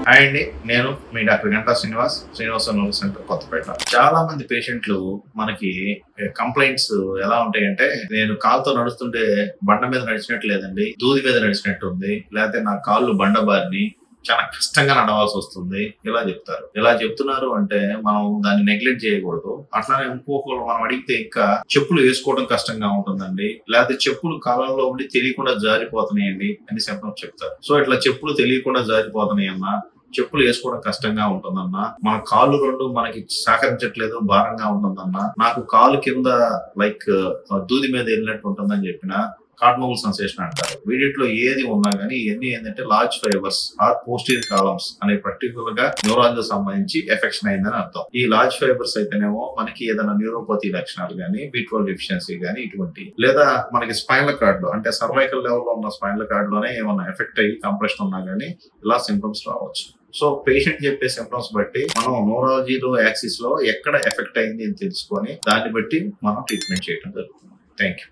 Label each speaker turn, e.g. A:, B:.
A: Hi అండి, నేను మీ doctor Ganta Srinivas neuro centre Kothapet. చాలా మంది పేషెంట్లు మనకి కంప్లైంట్స్ ఎలా ఉంటాయంటే, నేను కాలుతో నడుస్తుంటే బండ మీద నడిచినట్టు లేదండి, దూది మీద నడిచినట్టు ఉంది, లేకపోతే నా కాళ్ళు బండబారిని చాలా కష్టంగా నడవాల్సి వస్తుంది, ఇలా చెప్తారు. ఇలా చెప్తున్నారు అంటే మనం దాన్ని నెగ్లెక్ట్ చేయకూడదు. అట్లానే ఇంకొకరు మనం అడిగితే ఇంకా చెప్పులు వేసుకోవడం కష్టంగా ఉంటుందండి, లేకపోతే చెప్పులు కాలంలో ఉండి తెలియకుండా జారిపోతున్నాయండి అని సింప్టమ్స్ చెప్తారు. సో ఇట్లా చెప్పులు తెలియకుండా జారిపోతున్నాయి అన్నా, చెప్పులు వేసుకోవడం కష్టంగా ఉంటుందన్నా, మన కాళ్ళు రెండు మనకి సహకరించట్లేదు, భారంగా ఉంటుందన్నా, నాకు కాలు కింద దూది మీద వెళ్ళినట్టు ఉంటుందని చెప్పిన కార్డినల్ సెన్సేషన్ అంటారు. వీటిలో ఏది ఉన్నా కానీ ఇవన్నీ ఏంటంటే large fibers are posterior columns అనే పర్టికులర్ గా న్యూరాన్ సంబంధించి ఎఫెక్షన్ అయిందని అర్థం. ఈ లార్జ్ ఫైబర్స్ అయితేనేమో మనకి ఏదైనా న్యూరోపతి లక్షణాలు కానీ, B12 డెఫిషియన్సీ కానీ ఇటువంటి, లేదా మనకి స్పైనల్ కార్డ్ లో అంటే సర్వైకల్ లెవెల్ లో ఉన్న స్పైనల్ కార్డ్ లోనే ఏమన్నా ఎఫెక్ట్ అయ్యి కంప్రెషన్ ఉన్నా కానీ ఇలా సింప్టమ్స్ రావచ్చు. సో పేషెంట్ చెప్పే సింప్టమ్స్ బట్టి మనం న్యూరాలజీలో యాక్సిస్ లో ఎక్కడ ఎఫెక్ట్ అయింది అని తెలుసుకొని దాన్ని బట్టి మనం ట్రీట్మెంట్ చేయడం జరుగుతుంది. Thank you.